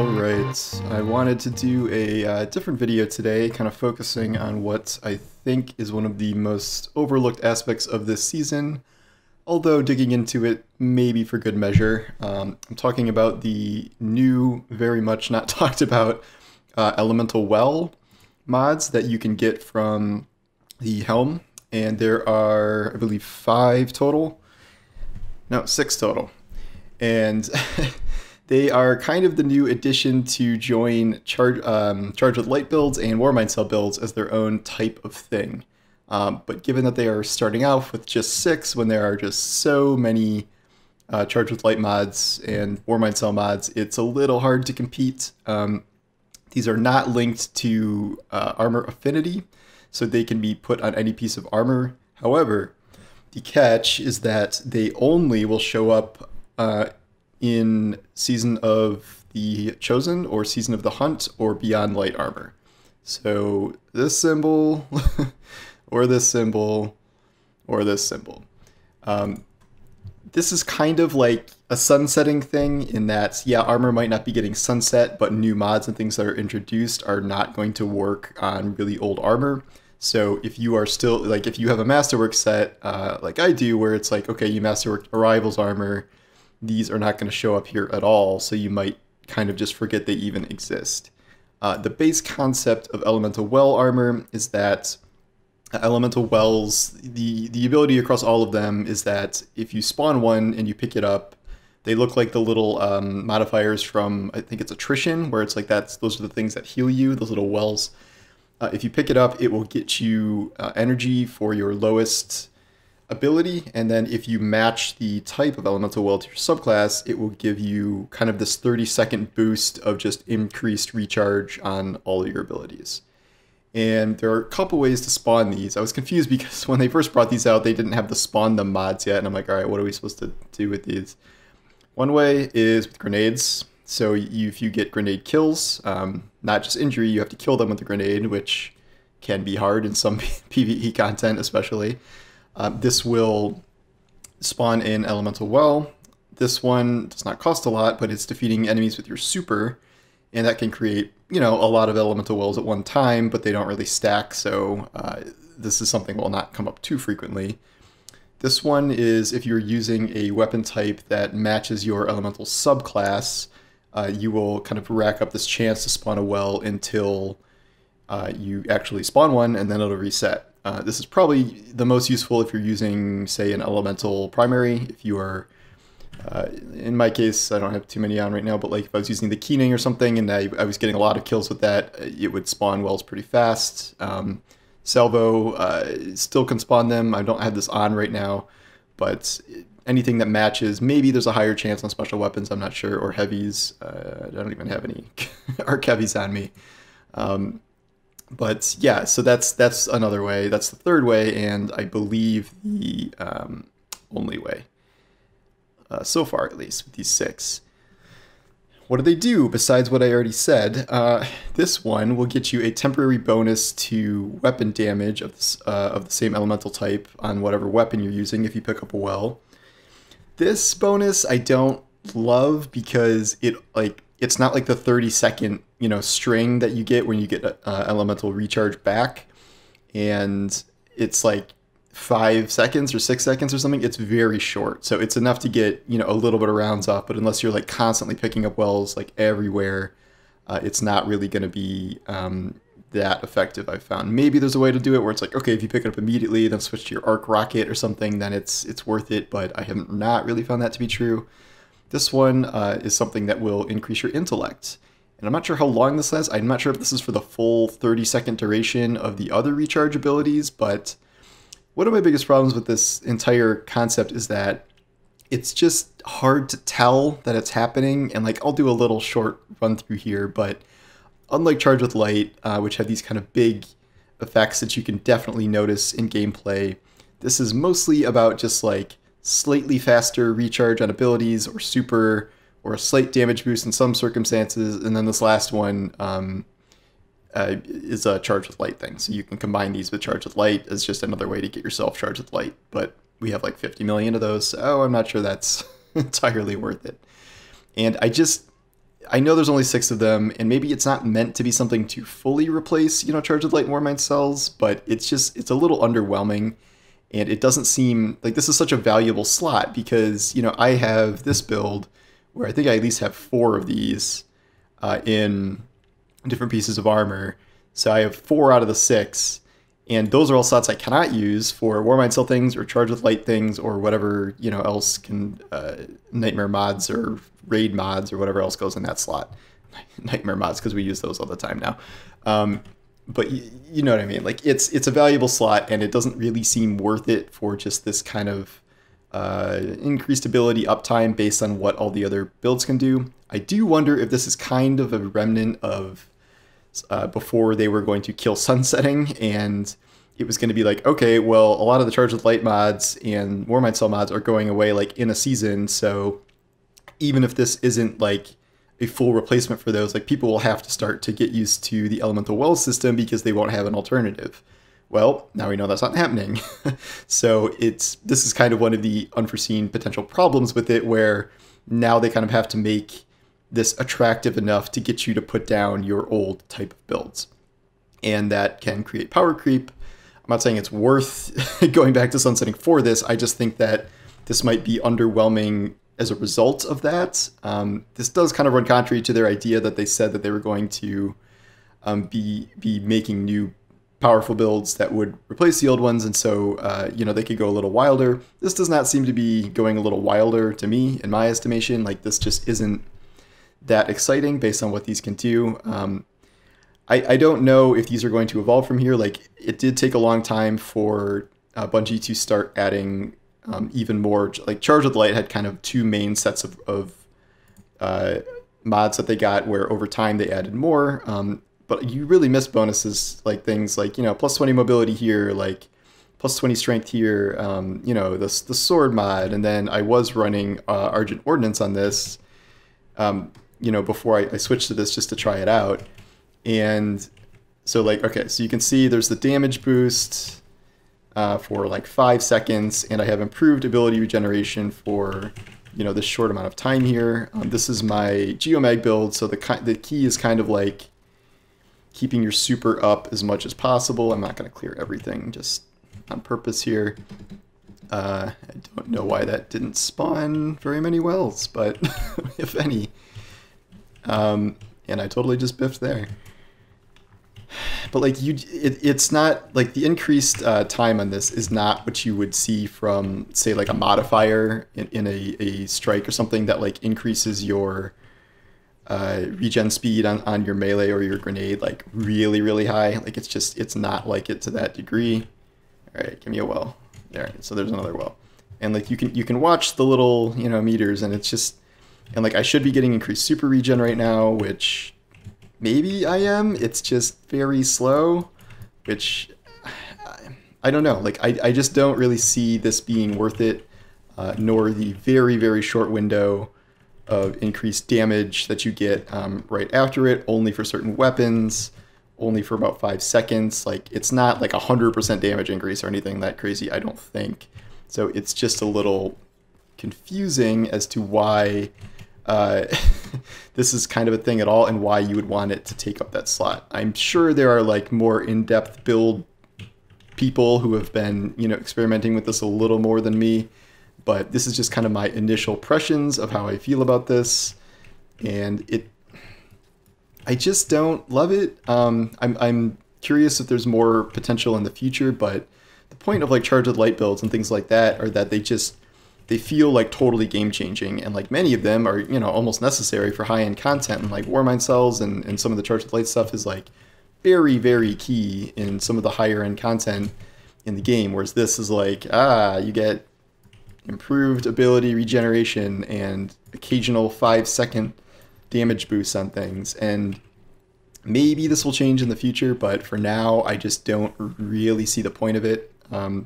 Alright, I wanted to do a different video today, kind of focusing on what I think is one of the most overlooked aspects of this season, although digging into it maybe for good measure. I'm talking about the new, very much not talked about, elemental well mods that you can get from the HELM, and there are, I believe, 6 total, and they are kind of the new addition to join Charge with Light builds and Warmind Cell builds as their own type of thing. But given that they are starting off with just 6, when there are just so many Charge with Light mods and Warmind Cell mods, it's a little hard to compete. These are not linked to armor affinity, so they can be put on any piece of armor. However, the catch is that they only will show up in Season of the Chosen or Season of the Hunt or Beyond Light armor. So this symbol, or this symbol, or this symbol. This is kind of like a sunsetting thing in that, yeah, armor might not be getting sunset, but new mods and things that are introduced are not going to work on really old armor. So if you are still, like, if you have a Masterwork set, like I do, where it's like, okay, you Masterwork Arrivals armor, these are not going to show up here at all, so you might kind of just forget they even exist. The base concept of Elemental Well armor is that Elemental Wells, the ability across all of them is that if you spawn one and you pick it up, they look like the little modifiers from, I think it's Attrition, where it's like those are the things that heal you, those little wells. If you pick it up, it will get you energy for your lowest ability, and then if you match the type of elemental well to your subclass, it will give you kind of this 30-second boost of just increased recharge on all of your abilities. And there are a couple ways to spawn these. I was confused because when they first brought these out, they didn't have the spawn them mods yet, and I'm like, all right, what are we supposed to do with these? One way is with grenades. So if you get grenade kills, not just injury, you have to kill them with a grenade, which can be hard in some PvE content especially. This will spawn in Elemental Well. This one does not cost a lot, but it's defeating enemies with your super, and that can create, you know, a lot of Elemental Wells at one time, but they don't really stack, so this is something that will not come up too frequently. This one is if you're using a weapon type that matches your Elemental subclass, you will kind of rack up this chance to spawn a well until you actually spawn one, and then it'll reset. This is probably the most useful if you're using, say, an elemental primary. If you are, in my case, I don't have too many on right now, but like if I was using the Keening or something and I was getting a lot of kills with that, it would spawn wells pretty fast. Salvo still can spawn them. I don't have this on right now, but anything that matches, maybe there's a higher chance on special weapons, I'm not sure, or heavies. I don't even have any arc heavies on me. But yeah, so that's another way. That's the third way, and I believe the only way, so far at least, with these 6. What do they do besides what I already said? This one will get you a temporary bonus to weapon damage of the same elemental type on whatever weapon you're using if you pick up a well. This bonus I don't love because it's not like the 30-second, you know, string that you get when you get elemental recharge back, and it's like 5 seconds or 6 seconds or something. It's very short, so it's enough to get, you know, a little bit of rounds off, but unless you're like constantly picking up wells like everywhere, it's not really going to be that effective, I've found. Maybe there's a way to do it where it's like, okay, if you pick it up immediately, then switch to your arc rocket or something, then it's worth it, but I have not really found that to be true. This one is something that will increase your intellect. And I'm not sure how long this lasts. I'm not sure if this is for the full 30-second duration of the other recharge abilities, but one of my biggest problems with this entire concept is that it's just hard to tell that it's happening. And like, I'll do a little short run through here, but unlike Charge with Light, which have these kind of big effects that you can definitely notice in gameplay, this is mostly about just like slightly faster recharge on abilities or super, or a slight damage boost in some circumstances, and then this last one is a Charge with Light thing. So you can combine these with Charge with Light as just another way to get yourself Charged with Light, but we have like 50 million of those, so I'm not sure that's entirely worth it. And I just, I know there's only 6 of them, and maybe it's not meant to be something to fully replace, Charged with Light and Warmind Cells, but it's a little underwhelming, and it doesn't seem like this is such a valuable slot because, I have this build where I think I at least have 4 of these in different pieces of armor. So I have 4 out of the 6, and those are all slots I cannot use for Warmind Cell things or Charged with Light things or whatever, else can, Nightmare mods or Raid mods or whatever else goes in that slot. Nightmare mods, because we use those all the time now. But you know what I mean? Like, it's a valuable slot, and it doesn't really seem worth it for just this kind of increased ability uptime based on what all the other builds can do. I do wonder if this is kind of a remnant of before they were going to kill sunsetting, and it was going to be like, okay, well, a lot of the Charged with Light mods and Warmind Cell mods are going away like in a season, so even if this isn't like a full replacement for those, like people will have to start to get used to the Elemental Well system because they won't have an alternative. Well, now we know that's not happening. So this is kind of one of the unforeseen potential problems with it, where now they kind of have to make this attractive enough to get you to put down your old type of builds. And that can create power creep. I'm not saying it's worth going back to sunsetting for this. I just think that this might be underwhelming as a result of that. This does kind of run contrary to their idea that they said that they were going to be making new powerful builds that would replace the old ones, and so they could go a little wilder. This does not seem to be going a little wilder to me, in my estimation. Like, this just isn't that exciting based on what these can do. I don't know if these are going to evolve from here. Like, it did take a long time for Bungie to start adding even more. Like, Charged with Light had kind of 2 main sets of mods that they got, where over time they added more. But you really miss bonuses, like things like, plus 20 mobility here, like plus 20 strength here, the sword mod. And then I was running Argent Ordnance on this, before I switched to this just to try it out. And so, like, okay, so you can see there's the damage boost for like 5 seconds, and I have improved ability regeneration for, this short amount of time here. This is my GEOMAG build, so the key is kind of like keeping your super up as much as possible. I'm not going to clear everything just on purpose here. I don't know why that didn't spawn very many wells, but if any. And I totally just biffed there. But like it's not like the increased time on this is not what you would see from, say, like a modifier in a strike or something that like increases your regen speed on your melee or your grenade like really, really high. Like, it's not like it to that degree. All right, give me a well. There, so there's another well. And like you can watch the little, meters, and it's just, and like I should be getting increased super regen right now, which maybe I am. It's just very slow, which I don't know. Like, I just don't really see this being worth it, nor the very, very short window of increased damage that you get right after it, only for certain weapons, only for about 5 seconds. Like, it's not like 100% damage increase or anything that crazy, I don't think. So it's just a little confusing as to why this is kind of a thing at all, and why you would want it to take up that slot. I'm sure there are like more in-depth build people who have been, experimenting with this a little more than me, but this is just kind of my initial impressions of how I feel about this, and I just don't love it. I'm curious if there's more potential in the future, but the point of like Charged with Light builds and things like that are that they feel like totally game changing, and like many of them are, almost necessary for high end content, and like Warmind Cells and some of the Charged with Light stuff is like very, very key in some of the higher end content in the game, whereas this is like, you get improved ability regeneration and occasional 5-second damage boosts on things. And maybe this will change in the future, but for now I just don't really see the point of it. I'll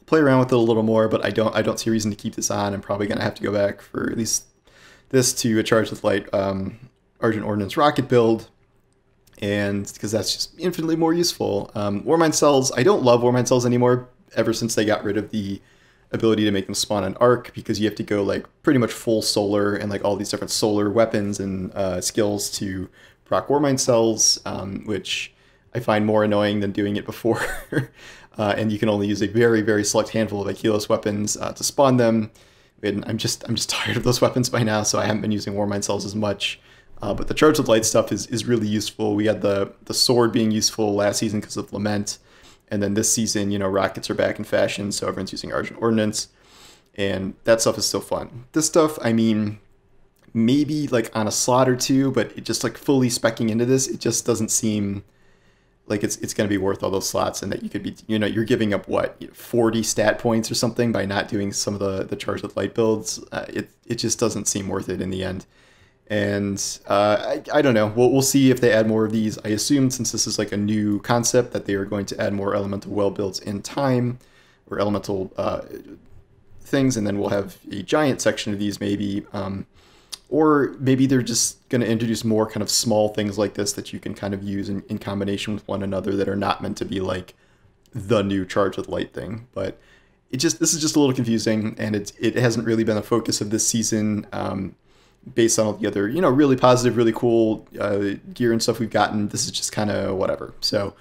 play around with it a little more, but I don't see a reason to keep this on. I'm probably gonna have to go back for at least this to a Charged with Light Argent Ordnance rocket build, and because that's just infinitely more useful. Warmind Cells, I don't love Warmind Cells anymore ever since they got rid of the ability to make them spawn an arc, because you have to go like pretty much full solar and like all these different solar weapons and skills to proc Warmind cells, which I find more annoying than doing it before. And you can only use a very, very select handful of Achilles weapons to spawn them. And I'm just tired of those weapons by now, so I haven't been using Warmind cells as much. But the Charge with Light stuff is really useful. We had the sword being useful last season because of Lament. And then this season, rockets are back in fashion, so everyone's using Argent Ordnance. And that stuff is still fun. This stuff, I mean, maybe like on a slot or two, but it just like fully speccing into this, it just doesn't seem like it's going to be worth all those slots, and that you could be, you're giving up, what, 40 stat points or something by not doing some of the Charge with Light builds. It just doesn't seem worth it in the end. And I don't know. We'll see if they add more of these. I assume, since this is like a new concept, that they are going to add more elemental well builds in time, or elemental things, and then we'll have a giant section of these maybe. Or maybe they're just going to introduce more kind of small things like this that you can kind of use in combination with one another that are not meant to be like the new Charge with Light thing. But this is just a little confusing, and it hasn't really been a focus of this season. Based on all the other, really positive, really cool gear and stuff we've gotten, this is just kind of whatever. So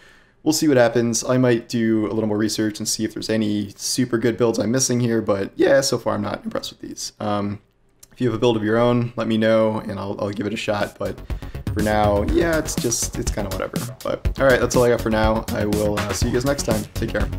we'll see what happens. I might do a little more research and see if there's any super good builds I'm missing here, but yeah, so far I'm not impressed with these. If you have a build of your own, let me know and I'll give it a shot, but for now, yeah, it's kind of whatever. But all right, that's all I got for now. I will see you guys next time. Take care.